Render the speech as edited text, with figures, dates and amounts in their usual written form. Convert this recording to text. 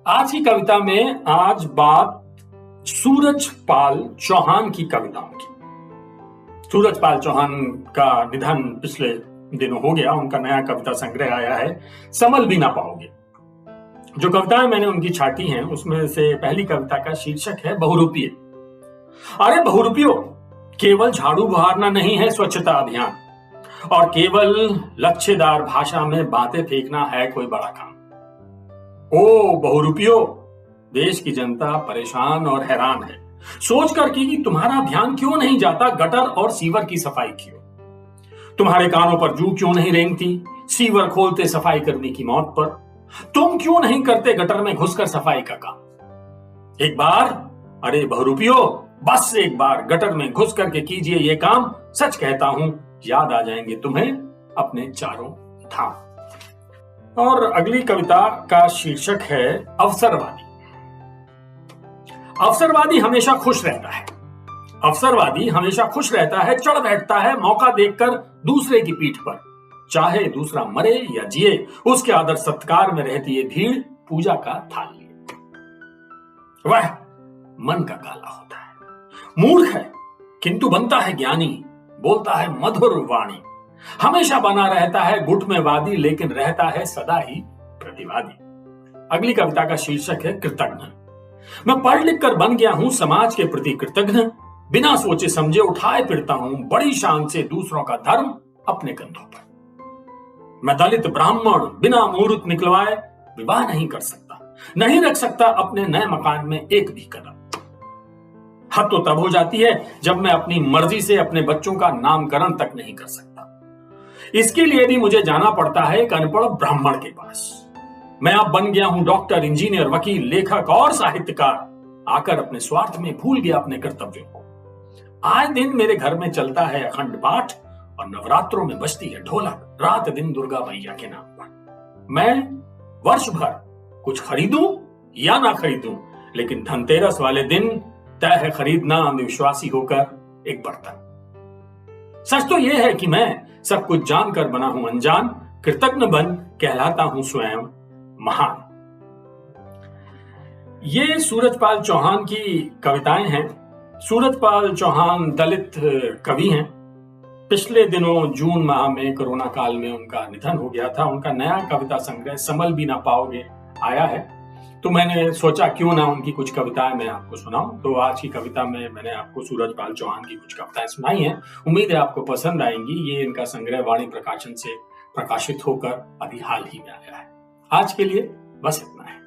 आज की कविता में आज बात सूरजपाल चौहान की कविताओं की। सूरजपाल चौहान का निधन पिछले दिनों हो गया। उनका नया कविता संग्रह आया है, संभल भी ना पाओगे। जो कविताएं मैंने उनकी छाटी हैं उसमें से पहली कविता का शीर्षक है बहुरूपिये। अरे बहुरूपियो, केवल झाड़ू बहारना नहीं है स्वच्छता अभियान, और केवल लच्छेदार भाषा में बातें फेंकना है कोई बड़ा काम। ओ बहुरूपियो, देश की जनता परेशान और हैरान है सोच कर कि तुम्हारा ध्यान क्यों नहीं जाता गटर और सीवर की सफाई की ओर। तुम्हारे कानों पर जू क्यों नहीं रेंगती सीवर खोलते सफाई करने की मौत पर। तुम क्यों नहीं करते गटर में घुसकर सफाई का काम। एक बार, अरे बहुरूपियो, बस एक बार गटर में घुस करके कीजिए ये काम। सच कहता हूं, याद आ जाएंगे तुम्हें अपने चारों धाम। और अगली कविता का शीर्षक है अवसरवादी। अवसरवादी हमेशा खुश रहता है। अवसरवादी हमेशा खुश रहता है, चढ़ बैठता है मौका देखकर दूसरे की पीठ पर। चाहे दूसरा मरे या जिए, उसके आदर सत्कार में रहती है भीड़ पूजा का थाल लिए। वह मन का काला होता है, मूर्ख है किंतु बनता है ज्ञानी, बोलता है मधुर वाणी। हमेशा बना रहता है गुट में वादी, लेकिन रहता है सदा ही प्रतिवादी। अगली कविता का शीर्षक है कृतज्ञ। मैं पढ़ लिख कर बन गया हूं समाज के प्रति कृतज्ञ। बिना सोचे समझे उठाए फिरता हूं बड़ी शान से दूसरों का धर्म अपने कंधों पर। मैं दलित ब्राह्मण बिना मुहूर्त निकलवाए विवाह नहीं कर सकता, नहीं रख सकता अपने नए मकान में एक भी कदम। हद तो तब हो जाती है जब मैं अपनी मर्जी से अपने बच्चों का नामकरण तक नहीं कर सकता। इसके लिए भी मुझे जाना पड़ता है एक अनपढ़ ब्राह्मण के पास। मैं अब बन गया हूं डॉक्टर, इंजीनियर, वकील, लेखक और साहित्यकार। आकर अपने स्वार्थ में भूल गया अपने कर्तव्यों को। आए दिन मेरे घर में चलता है अखंड पाठ और नवरात्रों में बजती है ढोलक, रात दिन दुर्गा मैया के नाम पर। मैं वर्ष भर कुछ खरीदूं या ना खरीदूं, लेकिन धनतेरस वाले दिन तय है खरीदना अंधविश्वासी होकर एक बर्तन। सच तो यह है कि मैं सब कुछ जानकर बना हूं अनजान, कृतज्ञ बन कहलाता हूं स्वयं महान। ये सूरजपाल चौहान की कविताएं हैं। सूरजपाल चौहान दलित कवि हैं। पिछले दिनों जून माह में कोरोना काल में उनका निधन हो गया था। उनका नया कविता संग्रह संभल भी ना पाओगे आया है, तो मैंने सोचा क्यों ना उनकी कुछ कविताएं मैं आपको सुनाऊं। तो आज की कविता में मैंने आपको सूरजपाल चौहान की कुछ कविताएं सुनाई हैं। उम्मीद है आपको पसंद आएंगी। ये इनका संग्रह वाणी प्रकाशन से प्रकाशित होकर अभी हाल ही में आया है। आज के लिए बस इतना है।